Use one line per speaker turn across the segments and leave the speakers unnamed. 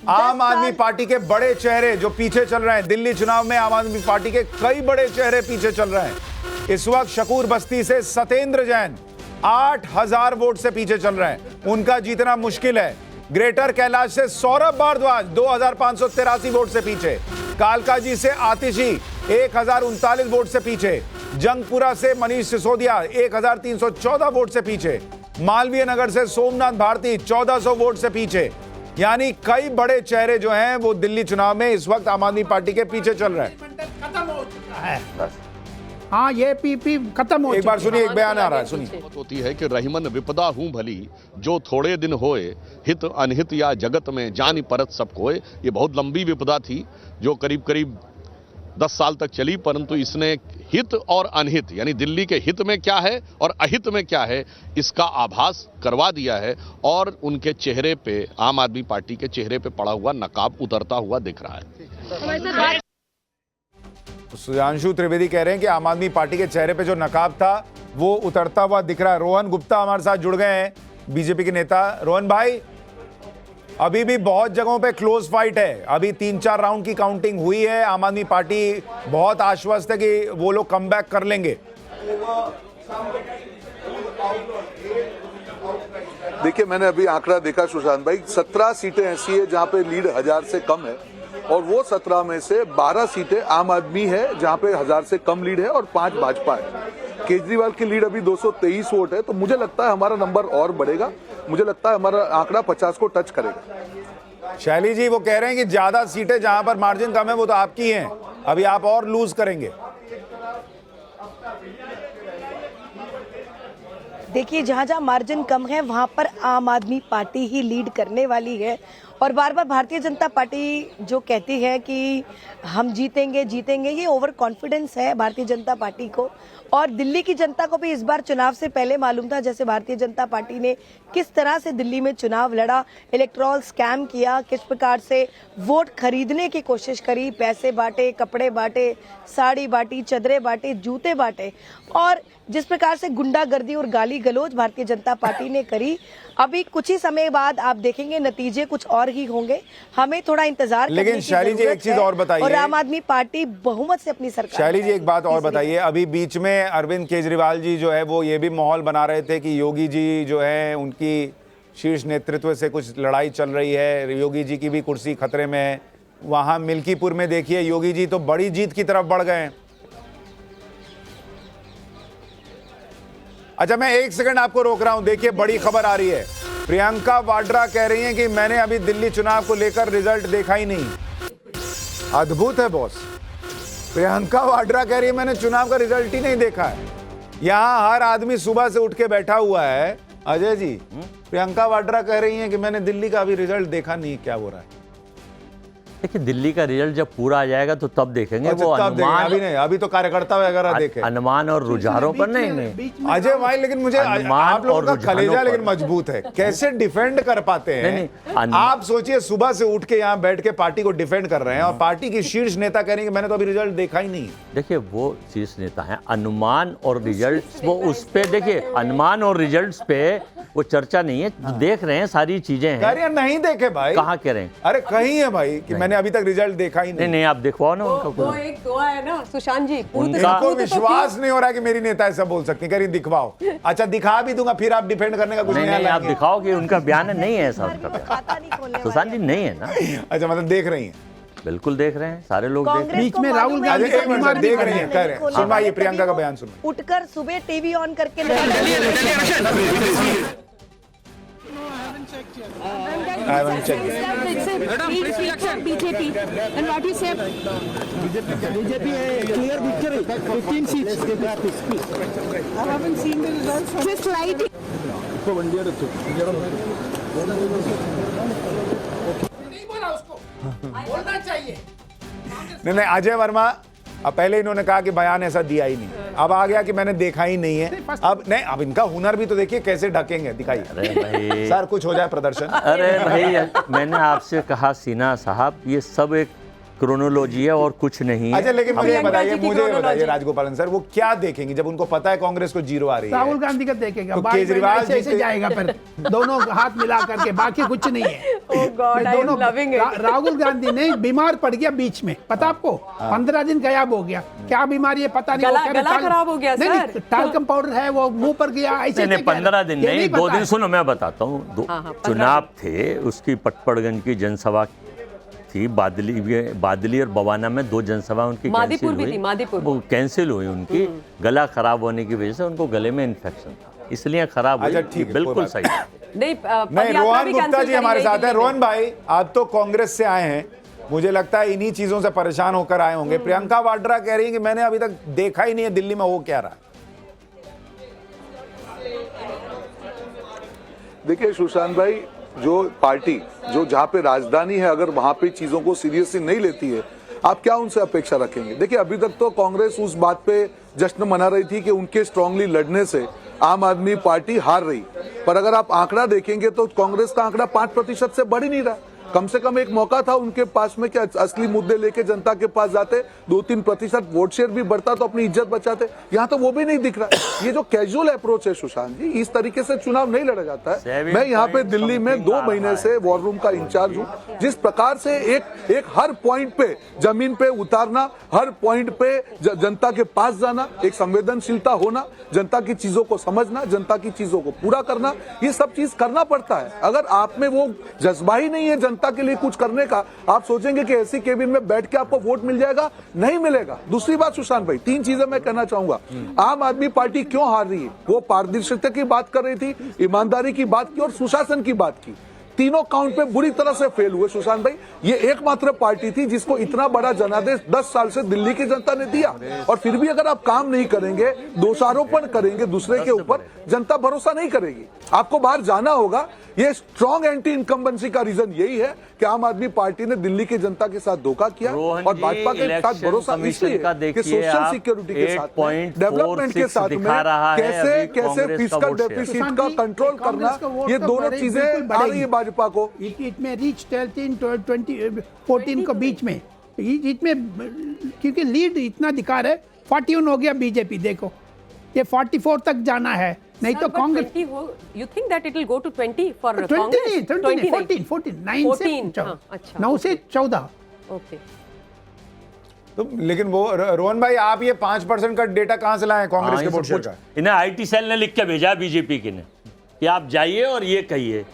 आम आदमी पार्टी के बड़े चेहरे जो पीछे चल रहे हैं, दिल्ली चुनाव में आम आदमी पार्टी के कई बड़े चेहरे पीछे चल रहे हैं। इस वक्त शकूर बस्ती से सत्येंद्र जैन 8000 वोट से पीछे चल रहे हैं, उनका जीतना मुश्किल है। ग्रेटर कैलाश से सौरभ भारद्वाज 2583 वोट से पीछे, कालकाजी से आतिशी 1039 वोट से पीछे, जंगपुरा से मनीष सिसोदिया 1314 वोट से पीछे, मालवीय नगर से सोमनाथ भारती 1400 वोट से पीछे। यानी कई बड़े चेहरे जो हैं वो दिल्ली चुनाव में इस वक्त आम आदमी पार्टी के पीछे चल रहे हैं।
खत्म हो चुका है। हाँ, ये पीपी खत्म हो।
एक बार सुनिए, एक बयान आ रहा है, सुनिए।
होती है कि रहीमन विपदा हूं भली, जो थोड़े दिन होए, हित अनहित या जगत में जानी परत सब कोय। ये बहुत लंबी विपदा थी जो करीब करीब 10 साल तक चली, परंतु इसने हित और अनहित यानी दिल्ली के हित में क्या है और अहित में क्या है इसका आभास करवा दिया है, और उनके चेहरे पे, आम आदमी पार्टी के चेहरे पे पड़ा हुआ नकाब उतरता हुआ दिख रहा है।
सुधांशु त्रिवेदी कह रहे हैं कि आम आदमी पार्टी के चेहरे पे जो नकाब था वो उतरता हुआ दिख रहा है। रोहन गुप्ता हमारे साथ जुड़ गए हैं, बीजेपी के नेता। रोहन भाई, अभी भी बहुत जगहों पे क्लोज फाइट है, अभी 3-4 राउंड की काउंटिंग हुई है, आम आदमी पार्टी बहुत आश्वस्त है कि वो लोग कमबैक कर लेंगे।
देखिए, मैंने अभी आंकड़ा देखा सुशांत भाई, 17 सीटें ऐसी है जहां पे लीड 1000 से कम है, और वो 17 में से 12 सीटें आम आदमी है जहां पे 1000 से कम लीड है और 5 भाजपा है। केजरीवाल की लीड अभी 223 वोट है, तो मुझे लगता है हमारा नंबर और बढ़ेगा। मुझे लगता है हमारा आंकड़ा 50 को टच करेगा।
शैली जी वो कह रहे हैं कि ज्यादा सीटें जहां पर मार्जिन कम है वो तो आपकी हैं, अभी आप और लूज करेंगे।
देखिए, जहां जहां मार्जिन कम है वहां पर आम आदमी पार्टी ही लीड करने वाली है। और बार बार भारतीय जनता पार्टी जो कहती है कि हम जीतेंगे जीतेंगे, ये ओवर कॉन्फिडेंस है भारतीय जनता पार्टी को। और दिल्ली की जनता को भी इस बार चुनाव से पहले मालूम था, जैसे भारतीय जनता पार्टी ने किस तरह से दिल्ली में चुनाव लड़ा, इलेक्टोरल स्कैम किया, किस प्रकार से वोट खरीदने की कोशिश करी, पैसे बांटे, कपड़े बांटे, साड़ी बांटी, चदरे बांटे, जूते बांटे, और जिस प्रकार से गुंडागर्दी और गाली गलौज भारतीय जनता पार्टी ने करी। अभी कुछ ही समय बाद आप देखेंगे नतीजे कुछ और ही होंगे, हमें थोड़ा इंतजार करने की
लेकिन शैली जी एक चीज और बताइए,
और आम आदमी पार्टी बहुमत से अपनी सरकार।
शैली जी एक बात और बताइए, अभी बीच में अरविंद केजरीवाल जी जो है वो ये भी माहौल बना रहे थे कि योगी जी जो है उनकी शीर्ष नेतृत्व से कुछ लड़ाई चल रही है, योगी जी की भी कुर्सी खतरे में है। वहां मिल्कीपुर में देखिए योगी जी तो बड़ी जीत की तरफ बढ़ गए हैं। अच्छा, मैं एक सेकंड आपको रोक रहा हूं, देखिए बड़ी खबर आ रही है। प्रियंका वाड्रा कह रही हैं कि मैंने अभी दिल्ली चुनाव को लेकर रिजल्ट देखा ही नहीं। अद्भुत है बॉस, प्रियंका वाड्रा कह रही है मैंने चुनाव का रिजल्ट ही नहीं देखा है। यहां हर आदमी सुबह से उठ के बैठा हुआ है। अजय जी, प्रियंका वाड्रा कह रही हैं कि मैंने दिल्ली का अभी रिजल्ट देखा नहीं, क्या हो रहा है?
देखिए, दिल्ली का रिजल्ट जब पूरा आ जाएगा तो तब देखेंगे।
अच्छा,
वो
अनुमान अभी नहीं, अभी तो कार्यकर्ता वगैरह देखे
अनुमान और रुझानों पर नहीं।
अजय भाई, लेकिन मुझे आप लोगों का कलेजा लेकिन मजबूत है, कैसे डिफेंड कर पाते हैं? आप सोचिए, सुबह से उठ के यहाँ बैठ के पार्टी को डिफेंड कर रहे हैं और पार्टी की शीर्ष नेता कह रही है मैंने तो अभी रिजल्ट देखा ही नहीं।
देखिए, वो शीर्ष नेता है, अनुमान और रिजल्ट वो उस पे, देखिए अनुमान और रिजल्ट पे वो चर्चा नहीं है, देख रहे हैं सारी चीजें हैं।
नहीं देखे भाई,
कहाँ कह रहे हैं?
अरे कहीं है भाई कि मैंने अभी तक रिजल्ट देखा ही नहीं।
नहीं, आप दिखवाओ ना उनका।
वो एक दुआ है ना सुशांत जी,
उनको विश्वास नहीं हो रहा कि मेरी नेता ऐसा बोल सकती, कह रही दिखवाओ। अच्छा, दिखा भी दूंगा, फिर आप डिफेंड करने का कुछ
नहीं, आप दिखाओ कि उनका बयान नहीं है ऐसा। सुशांत जी नहीं है ना।
अच्छा, मतलब देख रही हैं?
बिल्कुल देख रहे हैं, सारे लोग देख रहे हैं।
बीच में राहुल गांधी
देख रही हैं, कह रहे हैं। सुनवाइए प्रियंका का बयान, सुनिए।
उठकर सुबह टीवी ऑन करके
I haven't checked.
BJP and what you say?
BJP clear victory, 15 seats.
I haven't seen the results. Just light.
नहीं बोला उसको, बोलना चाहिए।
नहीं, अजय वर्मा, अब पहले इन्होंने कहा कि बयान ऐसा दिया ही नहीं, अब आ गया कि मैंने देखा ही नहीं है। अब नहीं, अब इनका हुनर भी तो देखिए कैसे ढकेंगे, दिखाइए।
अरे भाई
सर, कुछ हो जाए प्रदर्शन।
अरे भाई, मैंने आपसे कहा सिन्हा साहब, ये सब एक क्रोनोलॉजी है और कुछ नहीं है।
अच्छा, लेकिन मुझे
प्रियंका
बताइए,
जी की
मुझे बताइए
chronology।
राजगोपालन सर, वो क्या देखेंगे जब उनको पता है कांग्रेस को जीरो आ रही है?
राहुल गांधी का देखेगा,
तो
बाई
केजरीवाल
ऐसे ऐसे
जी-
जाएगा फिर दोनों हाथ मिला करके, बाकी कुछ नहीं है।
Oh God, I am loving it.
Rahul Gandhi ने बीमार पड़ गया बीच में, पता आपको? 15 दिन गायब हो गया, क्या बीमारी है पता नहीं।
गला खराब हो गया, सर।
टाल्कम पाउडर है वो मुंह पर गया, ऐसे
नहीं 15 दिन
ये
नहीं, 2
पता
दिन
है।
सुनो मैं बताता हूँ।
हाँ, 15
चुनाव थे, उसकी पटपड़गंज की जनसभा थी, बादली और बवाना में 2 जनसभा उनकी
मादीपुर
कैंसिल
भी थी,
हुई।
मादीपुर।
वो कैंसिल हुई उनकी, गला खराब होने की वजह से उनको गले में इन्फेक्शन था, इसलिए खराब हुई।
अच्छा, ठीक है,
बिल्कुल
कोई बात
सही।
नहीं,
नहीं, रोहन गुप्ता जी हमारे साथ हैं। रोहन भाई, आप तो कांग्रेस से आए हैं, मुझे लगता है इन्हीं चीजों से परेशान होकर आए होंगे। प्रियंका वाड्रा कह रही है कि मैंने अभी तक देखा ही नहीं है दिल्ली में हो क्या रहा।
देखिए सुशांत भाई, जो पार्टी जो जहां पे राजधानी है, अगर वहां पे चीजों को सीरियसली नहीं लेती है, आप क्या उनसे अपेक्षा रखेंगे? देखिए, अभी तक तो कांग्रेस उस बात पे जश्न मना रही थी कि उनके स्ट्रांगली लड़ने से आम आदमी पार्टी हार रही, पर अगर आप आंकड़ा देखेंगे तो कांग्रेस का आंकड़ा 5% से बढ़ ही नहीं रहा। कम से कम एक मौका था उनके पास में कि असली मुद्दे लेके जनता के पास जाते, 2-3% वोट शेयर भी बढ़ता तो अपनी इज्जत बचाते। यहाँ तो वो भी नहीं दिख रहा। ये जो कैजुअल अप्रोच है सुशांत जी, इस तरीके से चुनाव नहीं लड़ा जाता है। मैं यहाँ पे दिल्ली में 2 महीने से वॉर रूम का इंचार्ज हूँ। जिस प्रकार से एक हर पॉइंट पे जमीन पे उतारना, हर पॉइंट पे जनता के पास जाना, एक संवेदनशीलता होना, जनता की चीजों को समझना, जनता की चीजों को पूरा करना, ये सब चीज करना पड़ता है। अगर आप में वो जज्बा ही नहीं है जनता के लिए कुछ करने का, आप सोचेंगे कि ऐसी केबिन में बैठ के आपको वोट मिल जाएगा, नहीं मिलेगा। दूसरी बात सुशांत भाई, 3 चीजें मैं कहना चाहूंगा। आम आदमी पार्टी क्यों हार रही है? वो पारदर्शिता की बात कर रही थी, ईमानदारी की बात की और सुशासन की बात की। तीनों काउंट पे बुरी तरह से फेल हुए सुशांत भाई। ये एकमात्र पार्टी थी जिसको इतना बड़ा जनादेश 10 साल से दिल्ली की जनता ने दिया, और फिर भी अगर आप काम नहीं करेंगे, दोषारोपण करेंगे दूसरे के ऊपर, जनता भरोसा नहीं करेगी। आपको बाहर जाना होगा। ये स्ट्रॉन्ग एंटी इनकम्बेंसी का रीजन यही है कि आम आदमी पार्टी ने दिल्ली की जनता के साथ धोखा किया और भाजपा के साथ भरोसा इसलिए कि सोशल सिक्योरिटी के साथ में, डेवलपमेंट के साथ में कैसे फिस्कल डेफिसिट का कंट्रोल करना, ये दोनों चीजें आ रही है भाजपा को।
इट में रीच 13-14 को बीच में, इसमें क्योंकि लीड इतना दिखा रहे, 41 हो गया बीजेपी। देखो ये 44 तक जाना है, नहीं तो Congress.
You think that it will go to 20 for
20
Congress?
नहीं, 14 9 से
14, हाँ, अच्छा।
9 से 14।
Okay.
तो लेकिन वो रोहन भाई, आप ये 5% का डेटा कहां से लाए कांग्रेस के वोट शेयर का?
इन्हें आईटी सेल ने लिख के भेजा बीजेपी के ने कि आप जाइए और ये कहिए।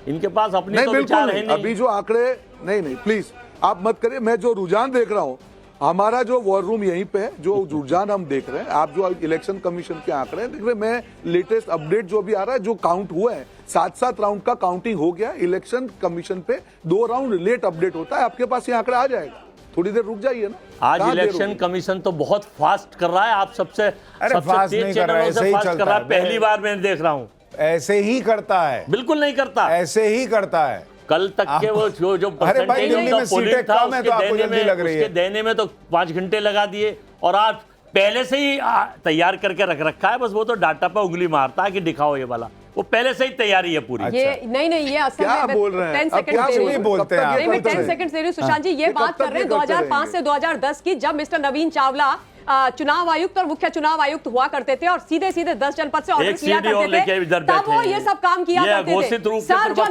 इनके पास अपने
नहीं,
तो
बिल्कुल
विचार है
नहीं।
नहीं।
अभी जो आंकड़े, नहीं प्लीज आप मत करिए। मैं जो रुझान देख रहा हूं, हमारा जो वॉर रूम यहीं पे है, जो रुझान हम देख रहे हैं, आप जो इलेक्शन कमीशन के आंकड़े देख रहे हैं, मैं लेटेस्ट अपडेट जो भी आ रहा है, जो काउंट हुआ है, 7 राउंड का काउंटिंग हो गया। इलेक्शन कमीशन पे 2 राउंड लेट अपडेट होता है। आपके पास ये आंकड़ा आ जाएगा, थोड़ी देर रुक जाइए ना।
आज इलेक्शन कमीशन तो बहुत फास्ट कर रहा है। आप सबसे
फास्ट नहीं कर रहा है, ऐसे ही चलता
कर रहा है।
है।
पहली बार मैं देख रहा हूँ।
ऐसे ही करता है,
बिल्कुल नहीं करता,
ऐसे ही करता है।
कल तक के वो जो
अरे भाई, दिल्ली में
पोलिंग
सीटें
था
कम है तो आपको जल्दी लग रही है।
उसके देने में तो 5 घंटे लगा दिए, और आज पहले से ही तैयार करके रख रखा है। बस वो तो डाटा पे उंगली मारता है कि दिखाओ ये वाला, वो पहले से ही तैयारी है पूरी।
ये नहीं ये असल
क्या
में
बोल रहे हैं?
10
अब
सेकंड
क्या
दे रही
नहीं
हूँ।
बोलते हैं आप?
नहीं, मैं
बोलते
10
हैं।
सेकंड दे रही हूँ सुशांत जी। ये
कब
बात
तक
कर रहे हैं
ये करते
2005 से 2010 की, जब मिस्टर नवीन चावला चुनाव आयुक्त और मुख्य चुनाव आयुक्त हुआ करते थे और सीधे 10 जनपद से ऑर्डर किया करते थे, तब वो ये सब काम किया करते थे। सर, जो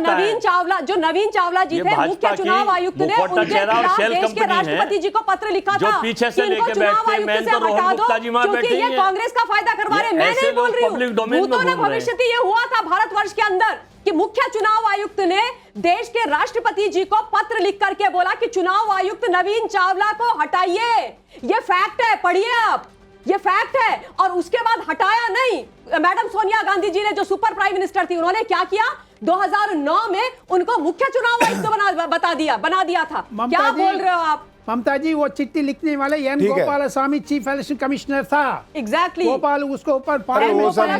नवीन चावला जी थे मुख्य चुनाव आयुक्त ने उनके खिलाफ देश के राष्ट्रपति जी को पत्र लिखा था
पीछे से
कि इनको
लेके
चुनाव
बैठते हैं,
आयुक्त
मैं
से
तो रोहन
हटा दो
गुप्ता जी वहां
क्योंकि
बैठे
ये
हैं।
कांग्रेस का फायदा करवा रहे हैं। मैं
ऐसे
नहीं बोल
लोग
रही
public
हूँ,
domain में
भूतों
बोल
ने
रहे हैं।
भविष्य ये हुआ था भारतवर्ष के अंदर कि मुख्य चुनाव आयुक्त ने देश के राष्ट्रपति जी को पत्र लिख करके बोला कि चुनाव आयुक्त नवीन चावला को हटाइए। ये फैक्ट है, पढ़िए आप, ये फैक्ट है। और उसके बाद हटाया नहीं। मैडम सोनिया गांधी जी ने, जो सुपर प्राइम मिनिस्टर थी, उन्होंने क्या किया? 2009 में उनको मुख्य चुनाव आयुक्त बना दिया था। क्या बोल रहे हो आप?
ममता जी, वो चिट्ठी लिखने वाले एन
ठीक है।
Gopal Swami chief election commissioner था।
एग्जैक्टली
गोपाल उसको ऊपर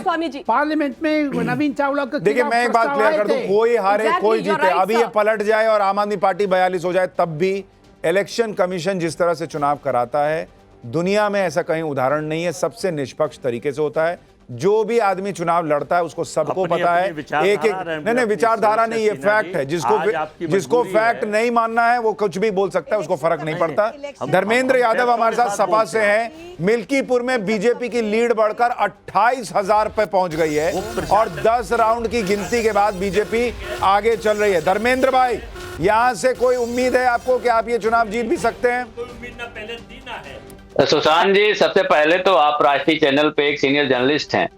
स्वामी जी
पार्लियामेंट में नवीन चावला का
देखिए, मैं एक बात क्लियर कर दूं, कोई हारे
Exactly,
कोई
you're
जीते,
right,
अभी ये
sir.
पलट जाए और आम आदमी पार्टी 42 हो जाए, तब भी इलेक्शन कमीशन जिस तरह से चुनाव कराता है, दुनिया में ऐसा कहीं उदाहरण नहीं है। सबसे निष्पक्ष तरीके से होता है। जो भी आदमी चुनाव लड़ता है उसको सबको
अपनी
पता है।
अपनी विचारधारा
एक एक
है,
नहीं
विचारधारा
विचारधारा नहीं, ये
सिन्हा
फैक्ट
जी,
है।
आज आपकी
जिसको
मजबूरी
फैक्ट
है।
नहीं मानना है वो कुछ भी बोल सकता है, उसको फर्क नहीं पड़ता।
इलेक्शन-
धर्मेंद्र यादव हमारे साथ सपा
बोलते
से हैं। मिल्कीपुर में बीजेपी की लीड बढ़कर 28,000 पे पहुंच गई है और 10 राउंड की गिनती के बाद बीजेपी आगे चल रही है। धर्मेंद्र भाई, यहां से कोई उम्मीद है आपको कि आप ये चुनाव जीत भी सकते हैं?
कोई उम्मीद ना पहले थी ना है।
सुशांत जी, सबसे पहले तो आप राष्ट्रीय चैनल पे एक सीनियर जर्नलिस्ट हैं।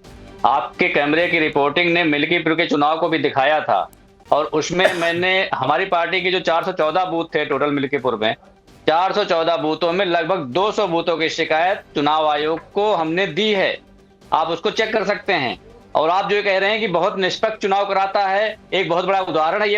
आपके कैमरे की रिपोर्टिंग ने मिल्कीपुर के चुनाव को भी दिखाया था और उसमें मैंने हमारी पार्टी के जो 414 बूथ थे टोटल मिल्कीपुर में, 414 बूथों में लगभग 200 बूथों की शिकायत चुनाव आयोग को हमने दी है। आप उसको चेक कर सकते हैं। और आप जो कह रहे हैं कि बहुत निष्पक्ष चुनाव कराता है, एक बहुत बड़ा उदाहरण है ये